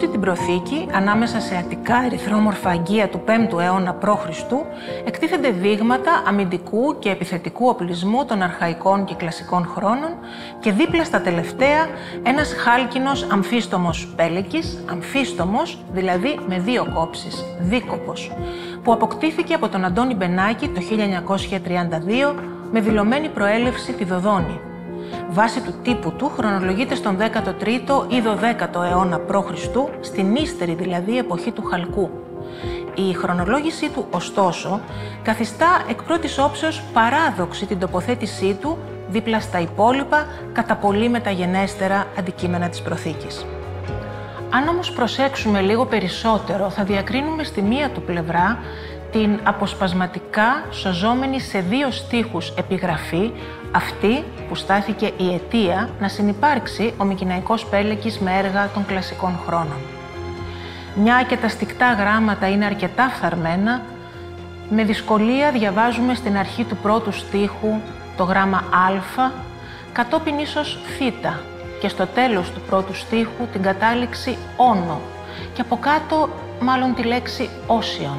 τούτη την προθήκη, ανάμεσα σε αττικά ερυθρόμορφα αγγεία του 5ου αιώνα π.Χ., εκτίθενται δείγματα αμυντικού και επιθετικού οπλισμού των αρχαϊκών και κλασικών χρόνων και δίπλα στα τελευταία ένας χάλκινος αμφίστομος πέλεκης, αμφίστομος δηλαδή με δύο κόψεις, δίκοπος, που αποκτήθηκε από τον Αντώνη Μπενάκη το 1932 με δηλωμένη προέλευση τη Δοδόνη. Βάσει του τύπου του χρονολογείται στον 13ο ή 12ο αιώνα π.Χ., στην ύστερη δηλαδή εποχή του Χαλκού. Η χρονολόγησή του, ωστόσο, καθιστά εκ πρώτης όψεως παράδοξη την τοποθέτησή του δίπλα στα υπόλοιπα, κατά πολύ μεταγενέστερα αντικείμενα της προθήκης. Αν όμως προσέξουμε λίγο περισσότερο, θα διακρίνουμε στη μία του πλευρά την αποσπασματικά σωζόμενη σε δύο στίχους επιγραφή, αυτή που στάθηκε η αιτία να συνυπάρξει ο Μικηναϊκός Πέλεκης με έργα των κλασικών χρόνων. Μια και τα στικτά γράμματα είναι αρκετά φθαρμένα, με δυσκολία διαβάζουμε στην αρχή του πρώτου στίχου το γράμμα Α, κατόπιν ίσως Θ και στο τέλος του πρώτου στίχου την κατάληξη Όνο και από κάτω μάλλον τη λέξη Όσιον.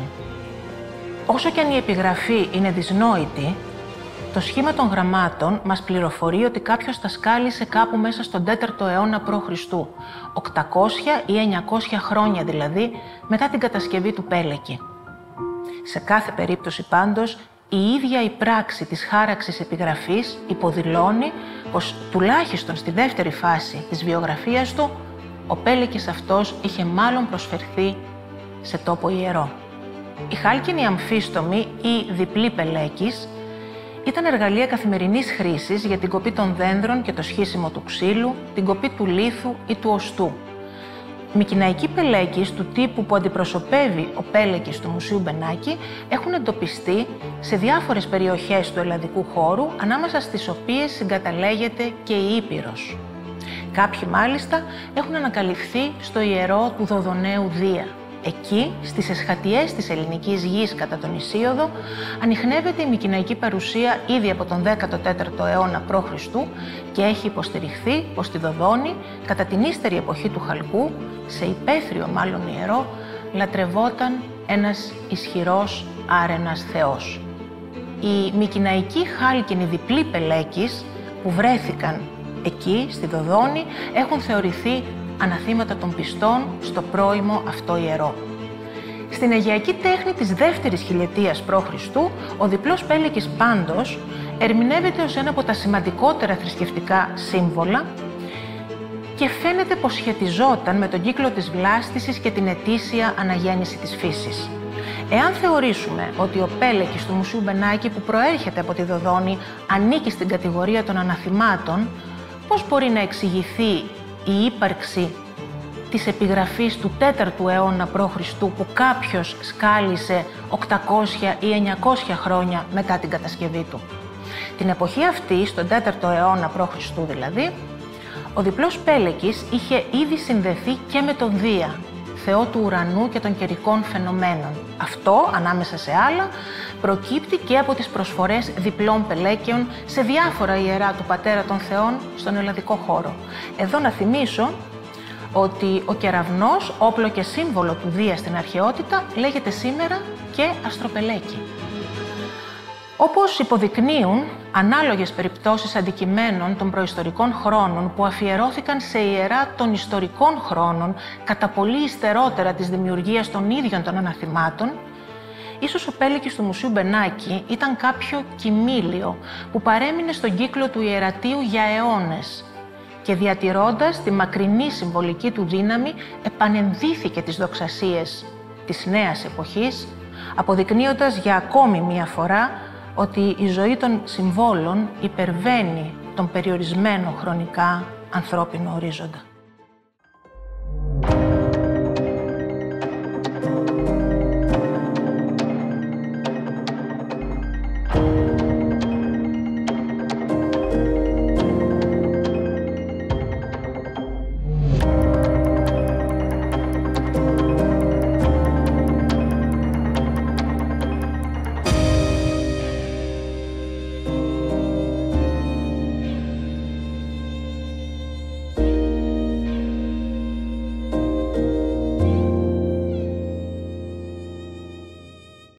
Όσο κι αν η επιγραφή είναι δυσνόητη, το σχήμα των γραμμάτων μας πληροφορεί ότι κάποιος τα σκάλισε κάπου μέσα στον 4ο αιώνα π.Χ., 800 ή 900 χρόνια δηλαδή μετά την κατασκευή του Πέλεκη. Σε κάθε περίπτωση πάντως, η ίδια η πράξη της χάραξης επιγραφής υποδηλώνει πως τουλάχιστον στη δεύτερη φάση της βιογραφίας του, ο Πέλεκης αυτός είχε μάλλον προσφερθεί σε τόπο ιερό. Η χάλκινη αμφίστομη ή διπλή πελέκης ήταν εργαλεία καθημερινής χρήσης για την κοπή των δένδρων και το σχίσιμο του ξύλου, την κοπή του λίθου ή του οστού. Μικηναϊκοί πελέκης του τύπου που αντιπροσωπεύει ο Πέλεκης του Μουσείου Μπενάκη έχουν εντοπιστεί σε διάφορες περιοχές του ελλαδικού χώρου, ανάμεσα στις οποίες συγκαταλέγεται και η Ήπειρος. Κάποιοι μάλιστα έχουν ανακαλυφθεί στο ιερό του Δοδοναίου Δία. Εκεί, στις εσχατιές της ελληνικής γης κατά τον Ησίωδο, ανιχνεύεται η μικηναϊκή παρουσία ήδη από τον 14ο αιώνα π.Χ. και έχει υποστηριχθεί πως στη Δοδόνη, κατά την ύστερη εποχή του Χαλκού, σε υπαίθριο μάλλον ιερό, λατρευόταν ένας ισχυρός άρενας θεός. Οι μικηναϊκοί χάλκινοι διπλοί πελέκης που βρέθηκαν εκεί, στη Δοδόνη, έχουν θεωρηθεί αναθήματα των πιστών στο πρώιμο αυτό ιερό. Στην αιγαιακή τέχνη της δεύτερης χιλιετίας π.Χ., ο διπλός πέλεκης πάντως ερμηνεύεται ως ένα από τα σημαντικότερα θρησκευτικά σύμβολα και φαίνεται πως σχετιζόταν με τον κύκλο της βλάστησης και την ετήσια αναγέννηση της φύσης. Εάν θεωρήσουμε ότι ο Πέλεκης του Μουσείου Μπενάκη που προέρχεται από τη Δοδόνη ανήκει στην κατηγορία των αναθημάτων, πώς μπορεί να εξηγηθεί η ύπαρξη της επιγραφής του 4ου αιώνα π.Χ. που κάποιος σκάλισε 800 ή 900 χρόνια μετά την κατασκευή του. Την εποχή αυτή, στον 4ο αιώνα π.Χ. δηλαδή, ο διπλός Πέλεκης είχε ήδη συνδεθεί και με τον Δία, θεό του ουρανού και των καιρικών φαινομένων. Αυτό, ανάμεσα σε άλλα, προκύπτει και από τις προσφορές διπλών πελέκαιων σε διάφορα ιερά του Πατέρα των Θεών στον ελλαδικό χώρο. Εδώ να θυμίσω ότι ο κεραυνός, όπλο και σύμβολο του Δία στην αρχαιότητα, λέγεται σήμερα και αστροπελέκη. Όπως υποδεικνύουν ανάλογες περιπτώσεις αντικειμένων των προϊστορικών χρόνων που αφιερώθηκαν σε ιερά των ιστορικών χρόνων κατά πολύ υστερότερα της δημιουργίας των ίδιων των αναθημάτων, ίσως ο Πέλεκης του Μουσείου Μπενάκη ήταν κάποιο κοιμήλιο που παρέμεινε στον κύκλο του ιερατείου για αιώνες και διατηρώντας τη μακρινή συμβολική του δύναμη επανενδύθηκε τις δοξασίες της νέας εποχής, αποδεικνύοντας για ακόμη μία φορά ότι η ζωή των συμβόλων υπερβαίνει τον περιορισμένο χρονικά ανθρώπινο ορίζοντα.